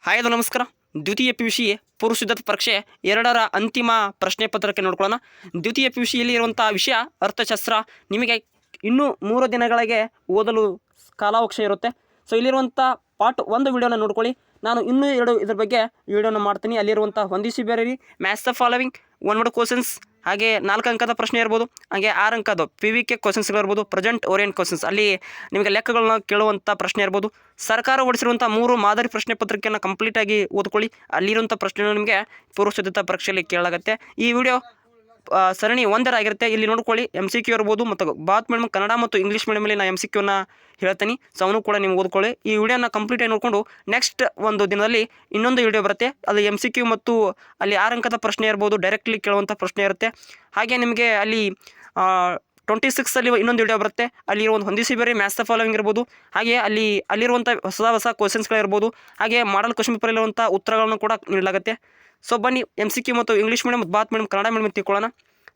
Hi ನಮಸ್ಕಾರ. ದ್ವಿತೀಯ P U C ಪೂರ್ವ ಸಿದ್ಧತಾ ಪರೀಕ್ಷೆ 2ರ ಅಂತಿಮ ಪ್ರಶ್ನೆ ಪತ್ರಿಕೆ ನೋಡ್ಕೊಳ್ಳೋಣ. ದ್ವಿತೀಯ ಪಿ ಯು ಸಿಯಲ್ಲಿ ಇರುವಂಥ ವಿಷಯ ಅರ್ಥಶಾಸ್ತ್ರ. ನಿಮಗೆ ಇನ್ನೂ 3 ದಿನಗಳಿಗೆ ಓದಲು ಕಾಲಾವಕಾಶ ಇರುತ್ತೆ. ಸೊ ಇಲ್ಲಿರುವಂಥ ಪಾರ್ಟ್ 1 ವಿಡಿಯೋನ ನೋಡ್ಕೊಳ್ಳಿ. ನಾನು ಇನ್ನೂ 2 ಇದ್ರ ಬಗ್ಗೆ ವಿಡಿಯೋನ ಮಾಡ್ತೀನಿ. ಅಲ್ಲಿರುವಂಥ ಹೊಂದಿಸಿ ಬೇರೆ maths the following 1 word questions, ಹಾಗೆ 4 ಅಂಕದ ಪ್ರಶ್ನೆ ಇರ್ಬೋದು, ಹಾಗೆ 6 ಅಂಕದ PVK ಕ್ವಶನ್ಸ್ಗಳಿರ್ಬೋದು, ಪ್ರೆಸೆಂಟ್ ಓರಿಯೆಂಟ್ ಕ್ವಶನ್ಸ್, ಅಲ್ಲಿ ನಿಮಗೆ ಲೆಕ್ಕಗಳನ್ನ ಕೇಳುವಂಥ ಪ್ರಶ್ನೆ ಇರ್ಬೋದು. ಸರ್ಕಾರ ಹೊಡಿಸಿರುವಂಥ 3 ಮಾದರಿ ಪ್ರಶ್ನೆ ಪತ್ರಿಕೆಯನ್ನು ಕಂಪ್ಲೀಟಾಗಿ ಓದ್ಕೊಳ್ಳಿ. ಅಲ್ಲಿರುವಂಥ ಪ್ರಶ್ನೆಗಳು ನಿಮಗೆ ಪೂರ್ವ ಸಿದ್ಧತಾ ಪರೀಕ್ಷೆಯಲ್ಲಿ ಕೇಳಾಗುತ್ತೆ. ಈ ವಿಡಿಯೋ ಸರಣಿ 1ರಾಗಿರುತ್ತೆ. ಇಲ್ಲಿ ನೋಡ್ಕೊಳ್ಳಿ, MCQ ಇರ್ಬೋದು ಮತ್ತು ಬಾತ್ ಮೀಡಿಯಮ್ ಕನ್ನಡ ಮತ್ತು ಇಂಗ್ಲೀಷ್ ಮೀಡಿಯಮಲ್ಲಿ ನಾನು MCQನ ಹೇಳ್ತೀನಿ. ಸೊ ಅವನು ಕೂಡ ನೀವು ಓದ್ಕೊಳ್ಳಿ. ಈ ವಿಡಿಯೋನ ಕಂಪ್ಲೀಟಾಗಿ ನೋಡಿಕೊಂಡು ನೆಕ್ಸ್ಟ್ ಒಂದು ದಿನದಲ್ಲಿ ಇನ್ನೊಂದು ವಿಡಿಯೋ ಬರುತ್ತೆ. ಅದು MCQ ಮತ್ತು ಅಲ್ಲಿ 6 ಅಂಕದ ಪ್ರಶ್ನೆ ಇರ್ಬೋದು, ಡೈರೆಕ್ಟ್ಲಿ ಕೇಳುವಂಥ ಪ್ರಶ್ನೆ ಇರುತ್ತೆ. ಹಾಗೆ ನಿಮಗೆ ಅಲ್ಲಿ 26 ಇನ್ನೊಂದು ವಿಡಿಯೋ ಬರುತ್ತೆ. ಅಲ್ಲಿರೋ ಒಂದು ಹೊಂದಿಸಿ ಬೇರೆ ಮ್ಯಾಥ್ಸ್ ದ ಫಾಲೋವಿಂಗ್ ಇರ್ಬೋದು, ಹಾಗೆ ಅಲ್ಲಿರುವಂಥ ಹೊಸ ಕ್ವಶನ್ಸ್ಗಳಿರ್ಬೋದು, ಹಾಗೆ ಮಾಡಲ್ ಕ್ವಶನ್ ಪೇಪರಲ್ಲಿರುವಂಥ ಉತ್ತರಗಳನ್ನು ಕೂಡ ನೀಡಲಾಗುತ್ತೆ. ಸೊ ಬನ್ನಿ MCQ ಮತ್ತು ಇಂಗ್ಲೀಷ್ ಮೀಡಿಯಮ್ ಮತ್ತು ಬಾತ್ ಮೀಡಿಯಮ್ ಕನ್ನಡ ಮೀಡಿಯಮ್ ತಿಳ್ಕೊಳ್ಳೋಣ.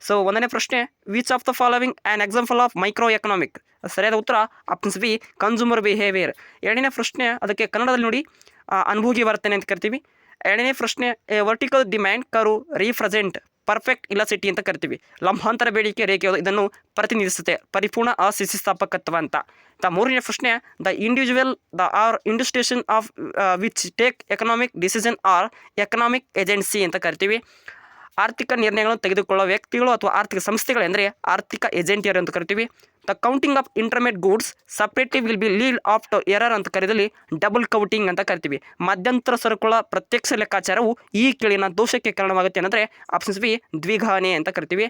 ಸೊ 1ನೇ ಪ್ರಶ್ನೆ, which of the following an example of micro economic? ಸರಿಯಾದ ಉತ್ತರ ಆಪ್ಷನ್ಸ್ ಬಿ, ಕನ್ಸ್ಯೂಮರ್ ಬಿಹೇವಿಯರ್. 2ನೇ ಪ್ರಶ್ನೆ, ಅದಕ್ಕೆ ಕನ್ನಡದಲ್ಲಿ ನೋಡಿ ಅನುಭೋಗಿ ವರ್ತನೆ ಅಂತ ಕರಿತೀವಿ. 2ನೇ ಪ್ರಶ್ನೆ, ಎ ವರ್ಟಿಕಲ್ ಡಿಮ್ಯಾಂಡ್ ಕರು ರೀಪ್ರೆಸೆಂಟ್ ಪರ್ಫೆಕ್ಟ್ ಇಲಾಸಿಟಿ ಅಂತ ಕರಿತೀವಿ. ಲಂಬಾಂತರ ಬೇಡಿಕೆ ರೇಖೆ ಇದನ್ನು ಪ್ರತಿನಿಧಿಸುತ್ತೆ, ಪರಿಪೂರ್ಣ ಅಸ್ಥಿತಿಸ್ಥಾಪಕತ್ವ ಅಂತ. 3ನೇ ಪ್ರಶ್ನೆ, the individual or institution of which take economic decision or economic agency ಅಂತ ಕರಿತೀವಿ. ಆರ್ಥಿಕ ನಿರ್ಣಯಗಳನ್ನು ತೆಗೆದುಕೊಳ್ಳುವ ವ್ಯಕ್ತಿಗಳು ಅಥವಾ ಆರ್ಥಿಕ ಸಂಸ್ಥೆಗಳೆಂದರೆ ಆರ್ಥಿಕ ಏಜೆಂಟಿಯರು ಅಂತ ಕರಿತೀವಿ. The counting of intermediate goods separately will be lead of to error ಅಂತ ಕರೆದಲ್ಲಿ ಡಬಲ್ ಕೌಂಟಿಂಗ್ ಅಂತ ಕರಿತೀವಿ. ಮಧ್ಯಂತರ ಸರಕುಗಳ ಪ್ರತ್ಯಕ್ಷ ಲೆಕ್ಕಾಚಾರವು ಈ ಕೆಳಗಿನ ದೋಷಕ್ಕೆ ಕಾರಣವಾಗುತ್ತೆ ಅಂದರೆ ಆಪ್ಷನ್ಸ್ ಬಿ, ದ್ವಿಘಾನೆ ಅಂತ ಕರಿತೀವಿ.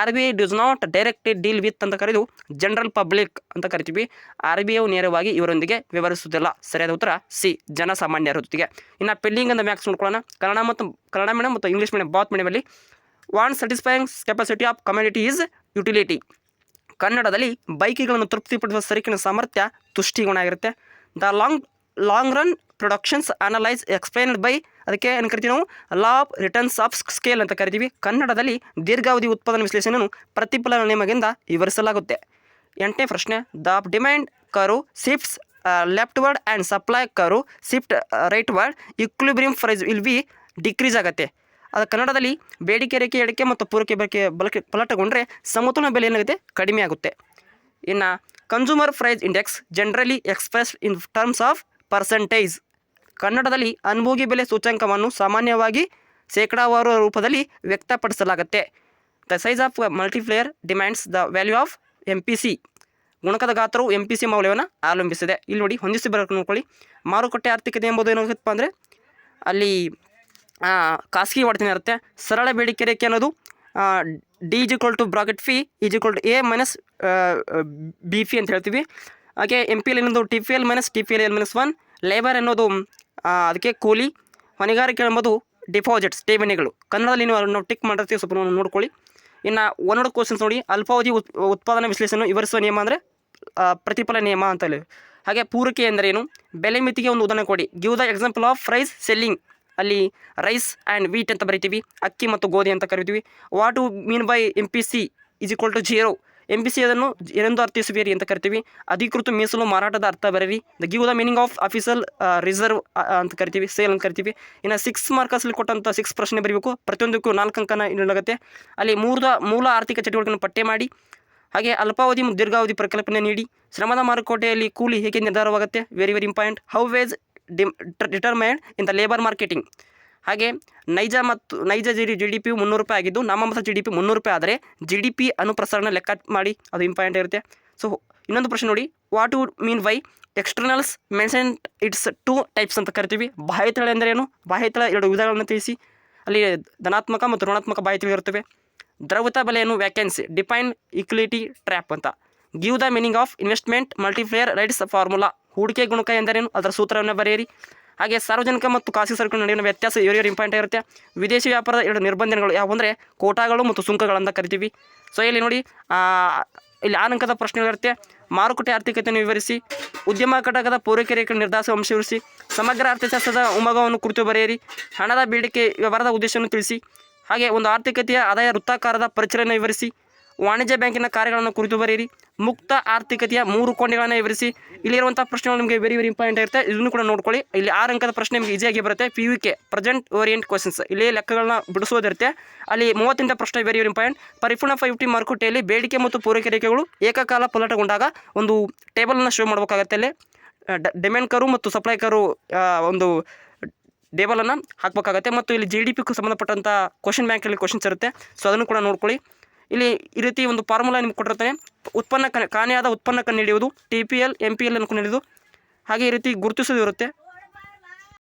RBI does not directly deal with ಅಂತ ಕರೆದು ಜನರಲ್ ಪಬ್ಲಿಕ್ ಅಂತ ಕರಿತೀವಿ. RBI ನೇರವಾಗಿ ಇವರೊಂದಿಗೆ ವ್ಯವಹರಿಸುವುದಿಲ್ಲ. ಸರಿಯಾದ ಉತ್ತರ ಸಿ, ಜನಸಾಮಾನ್ಯರ ಜೊತೆಗೆ. ಇನ್ನು ಪೆಂಡಿಂಗ್ ಅಂತ ಮ್ಯಾಕ್ಸ್ ನೋಡ್ಕೊಳ್ಳೋಣ. ಕನ್ನಡ ಮೀಡಿಯಮ್ ಮತ್ತು ಇಂಗ್ಲೀಷ್ ಮೀಡಿಯಮ್ ಬಾತ್ ಮೀಡಿಯಮಲ್ಲಿ want satisfying capacity of community is utility. ಕನ್ನಡದಲ್ಲಿ ಬೈಕಿಗಳನ್ನು ತೃಪ್ತಿಪಡಿಸುವ ಸರಕಿನ ಸಾಮರ್ಥ್ಯ ತುಷ್ಟಿಗುಣ ಆಗಿರುತ್ತೆ. The long run productions analysis explained by, ಅದಕ್ಕೆ ಏನು ಕರಿತೀವಿ ನಾವು, law of returns of scale ಅಂತ ಕರಿತೀವಿ. ಕನ್ನಡದಲ್ಲಿ ದೀರ್ಘಾವಧಿ ಉತ್ಪಾದನಾ ವಿಶ್ಲೇಷಣೆಯನ್ನು ಪ್ರತಿಫಲನ ನಿಯಮದಿಂದ ವಿವರಿಸಲಾಗುತ್ತೆ. 8ನೇ ಪ್ರಶ್ನೆ, the demand curve shifts leftward and supply curve shift rightward, equilibrium price will be decrease ಆಗುತ್ತೆ. ಅದು ಕನ್ನಡದಲ್ಲಿ ಬೇಡಿಕೆ ರೇಖೆ ಎಡಕ್ಕೆ ಮತ್ತು ಪೂರೈಕೆ ಬಳಕೆ ಪಲಟಗೊಂಡ್ರೆ ಸಮತೋಲನ ಬೆಲೆ ಏನಾಗುತ್ತೆ, ಕಡಿಮೆ ಆಗುತ್ತೆ. ಇನ್ನು consumer price index generally expressed in terms of percentage. ಕನ್ನಡದಲ್ಲಿ ಅನುಭೋಗಿ ಬೆಲೆ ಸೂಚ್ಯಂಕವನ್ನು ಸಾಮಾನ್ಯವಾಗಿ ಶೇಕಡಾವಾರು ರೂಪದಲ್ಲಿ ವ್ಯಕ್ತಪಡಿಸಲಾಗುತ್ತೆ. The size of multiplier demands the value of MPC. ಗುಣಕದ ಗಾತ್ರವು MPC ಮೌಲ್ಯವನ್ನು ಅವಲಂಬಿಸಿದೆ. ಇಲ್ಲಿ ನೋಡಿ ಹೊಂದಿಸಿ ಬರೋಕೆ ನೋಡ್ಕೊಳ್ಳಿ. ಮಾರುಕಟ್ಟೆ ಆರ್ಥಿಕತೆ ಎಂಬುದು ಏನಾಗುತ್ತಪ್ಪ ಅಂದರೆ ಅಲ್ಲಿ ಖಾಸಗಿ ಒಡೆತನ ಇರುತ್ತೆ. ಸರಳ ಬೇಡಿಕೆ ರೇಖೆ ಅನ್ನೋದು D = ಬ್ರಾಕೆಟ್ ಫಿ A - BF ಅಂತ ಹೇಳ್ತೀವಿ. ಹಾಗೆ MPL ಅನ್ನೋದು TPL - TPL-1. ಲೇಬರ್ ಅನ್ನೋದು ಅದಕ್ಕೆ ಕೂಲಿ. ಹೊಣೆಗಾರಿಕೆ ಎಂಬುದು ಡಿಪಾಸಿಟ್ಸ್, ಠೇವಣಿಗಳು. ಕನ್ನಡದಲ್ಲಿ ನಾವು ಟಿಕ್ ಮಾಡಿರ್ತೀವಿ, ಸ್ವಲ್ಪ ನೋಡ್ಕೊಳ್ಳಿ. ಇನ್ನು 1 ವರ್ಡ್ ಕ್ವಶನ್ಸ್ ನೋಡಿ, ಅಲ್ಪಾವಧಿ ಉತ್ಪಾದನಾ ವಿಶ್ಲೇಷಣೆ ವಿವರಿಸುವ ನಿಯಮ ಅಂದರೆ ಪ್ರತಿಫಲ ನಿಯಮ ಅಂತ ಹೇಳಿ. ಹಾಗೆ ಪೂರೈಕೆ ಎಂದರೇನು, ಬೆಲೆ ಮಿತಿಗೆ ಒಂದು ಉದಾಹರಣೆ ಕೊಡಿ. Give the example of price selling. ಅಲ್ಲಿ ರೈಸ್ ಆ್ಯಂಡ್ ವೀಟ್ ಅಂತ ಬರಿತೀವಿ, ಅಕ್ಕಿ ಮತ್ತು ಗೋಧಿ ಅಂತ ಕರಿತೀವಿ. What to mean by MPC = 0. MPC ಅದನ್ನು ಏನೆಂದು ಅರ್ಥೈಸುವಿರಿ ಅಂತ ಕರಿತೀವಿ. ಅಧಿಕೃತ ಮೀಸಲು ಮಾರಾಟದ ಅರ್ಥ ಬರೀರಿ. The give the meaning of official reserve ಅಂತ ಕರಿತೀವಿ, ಸೇಲ್ ಅಂತ ಕರಿತೀವಿ. ಇನ್ನು 6 ಮಾರ್ಕರ್ಸಲ್ಲಿ ಕೊಟ್ಟಂಥ 6 ಪ್ರಶ್ನೆ ಬರೀಬೇಕು. ಪ್ರತಿಯೊಂದಕ್ಕೂ 4 ಅಂಕನ ನೀಡಲಾಗುತ್ತೆ. ಅಲ್ಲಿ ಮೂಲ ಆರ್ಥಿಕ ಚಟುವಟಿಕೆಯನ್ನು ಪತ್ತೆ ಮಾಡಿ, ಹಾಗೆ ಅಲ್ಪಾವಧಿ ಮತ್ತು ದೀರ್ಘಾವಧಿ ಪರಿಕಲ್ಪನೆ ನೀಡಿ. ಶ್ರಮದ ಮಾರುಕಟ್ಟೆಯಲ್ಲಿ ಕೂಲಿ ಹೇಗೆ ನಿರ್ಧಾರವಾಗುತ್ತೆ, very important. How wage determined in the labour marketing. ಹಾಗೆ ನೈಜ GDP 300 ರೂಪಾಯಿ ಆಗಿದ್ದು ನಾಮಮಾತ್ರ GDP 300 ರೂಪಾಯಿ ಆದರೆ GDP ಅನುಪ್ರಸರಣ ಲೆಕ್ಕ ಮಾಡಿ, ಅದು ಇಂಪಾರ್ಟೆಂಟ್ ಇರುತ್ತೆ. ಸೊ ಇನ್ನೊಂದು ಪ್ರಶ್ನೆ ನೋಡಿ, what to mean by externals mention it's 2 types ಅಂತ ಕರಿತೀವಿ. ಬಾಹ್ಯತಳ ಎಂದರೇನು, ಬಾಹ್ಯತಳ 2 ವಿಧಗಳನ್ನು ತಿಳಿಸಿ. ಅಲ್ಲಿ ಧನಾತ್ಮಕ ಮತ್ತು ಋಣಾತ್ಮಕ ಬಾಹ್ಯತಳ ಇರ್ತವೆ. ದ್ರವ್ಯತಾ ಬೆಲೆಯನ್ನು ವ್ಯಾಖ್ಯಾನಿಸಿ, ಡಿಫೈನ್ ಇಕ್ವಿಲಿಟಿ ಟ್ರ್ಯಾಪ್ ಅಂತ. Give the meaning of investment multiplier rights formula. ಹೂಡಿಕೆ ಗುಣಕ ಎಂದರೇನು, ಅದರ ಸೂತ್ರವನ್ನು ಬರೆಯಿರಿ. ಹಾಗೆ ಸಾರ್ವಜನಿಕ ಮತ್ತು ಖಾಸಗಿ ಸರಕುಗಳ ನಡುವಿನ ವ್ಯತ್ಯಾಸ ವೆರಿ ಇಂಪಾರ್ಟೆಂಟ್ ಇರುತ್ತೆ. ವಿದೇಶಿ ವ್ಯಾಪಾರದ 2 ನಿರ್ಬಂಧಗಳು ಯಾವುವು ಅಂದರೆ ಕೋಟಾಗಳು ಮತ್ತು ಸುಂಕಗಳಂತ ಕರಿತೀವಿ. ಸೊ ಇಲ್ಲಿ ನೋಡಿ, ಇಲ್ಲಿ 6 ಅಂಕದ ಪ್ರಶ್ನೆಗಳಿರುತ್ತೆ. ಮಾರುಕಟ್ಟೆ ಆರ್ಥಿಕತೆಯನ್ನು ವಿವರಿಸಿ, ಉದ್ಯಮ ಘಟಕದ ಪೂರೈಕೆ ರೇಖೆ ನಿರ್ಧಾರಿಸುವ ಅಂಶ ವಿವರಿಸಿ, ಸಮಗ್ರ ಅರ್ಥಶಾಸ್ತ್ರದ ಉಮಗವನ್ನು ಕುರಿತು ಬರೆಯಿರಿ, ಹಣದ ಬೇಡಿಕೆ ವ್ಯವಹಾರದ ಉದ್ದೇಶವನ್ನು ತಿಳಿಸಿ, ಹಾಗೆ ಒಂದು ಆರ್ಥಿಕತೆಯ ಆದಾಯ ವೃತ್ತಾಕಾರದ ಪರಿಚಯವನ್ನು ವಿವರಿಸಿ, ವಾಣಿಜ್ಯ ಬ್ಯಾಂಕಿನ ಕಾರ್ಯಗಳನ್ನು ಕುರಿತು ಬರೆಯಿರಿ. ಮುಕ್ತ ಆರ್ಥಿಕತೆಯ 3 ಕೊಂಡಿಗಳನ್ನು ವಿವರಿಸಿ. ಇಲ್ಲಿರುವಂಥ ಪ್ರಶ್ನೆಗಳು ನಿಮಗೆ ವೆರಿ ಇಂಪಾರ್ಟೆಂಟ್ ಇರುತ್ತೆ, ಇದನ್ನು ಕೂಡ ನೋಡ್ಕೊಳ್ಳಿ. ಇಲ್ಲಿ 6 ಅಂಕದ ಪ್ರಶ್ನೆ ನಿಮಗೆ ಈಸಿಯಾಗಿ ಬರುತ್ತೆ. PUK ಪ್ರೆಸೆಂಟ್ ಓರಿಯೆಂಟ್ ಕ್ವಶನ್ಸ್, ಇಲ್ಲಿ ಲೆಕ್ಕಗಳನ್ನ ಬಿಡಿಸೋದಿರುತ್ತೆ. ಅಲ್ಲಿ 38 ಪ್ರಶ್ನೆ ವೆರಿ ಇಂಪಾರ್ಟೆಂಟ್. ಪರಿಪೂರ್ಣ 50 ಮಾರುಕಟ್ಟೆಯಲ್ಲಿ ಬೇಡಿಕೆ ಮತ್ತು ಪೂರೈಕೆ ರೇಖೆಗಳು ಏಕಕಾಲ ಪಲಟಗೊಂಡಾಗ ಒಂದು ಟೇಬಲನ್ನು ಶೋ ಮಾಡಬೇಕಾಗತ್ತೆ. ಅಲ್ಲಿ ಡಿಮ್ಯಾಂಡ್ ಕರು ಮತ್ತು ಸಪ್ಲೈ ಕರು ಒಂದು ಟೇಬಲನ್ನು ಹಾಕಬೇಕಾಗತ್ತೆ. ಮತ್ತು ಇಲ್ಲಿ GDP ಸಂಬಂಧಪಟ್ಟಂಥ ಕ್ವಶನ್ ಬ್ಯಾಂಕಲ್ಲಿ ಕ್ವಶನ್ಸ್ ಇರುತ್ತೆ, ಸೊ ಅದನ್ನು ಕೂಡ ನೋಡ್ಕೊಳ್ಳಿ. ಇಲ್ಲಿ ಈ ರೀತಿ ಒಂದು ಫಾರ್ಮುಲಾ ನಿಮ್ಗೆ ಕೊಟ್ಟಿರ್ತಾನೆ. ಕಾಣೆಯಾದ ಉತ್ಪನ್ನ ಕಂಡುಹಿಡಿಯುವುದು, TPL MPL ಅನ್ನು ಕಂಡುಹಿಡಿಯುವುದು, ಹಾಗೆ ಈ ರೀತಿ ಗುರುತಿಸೋದು ಇರುತ್ತೆ.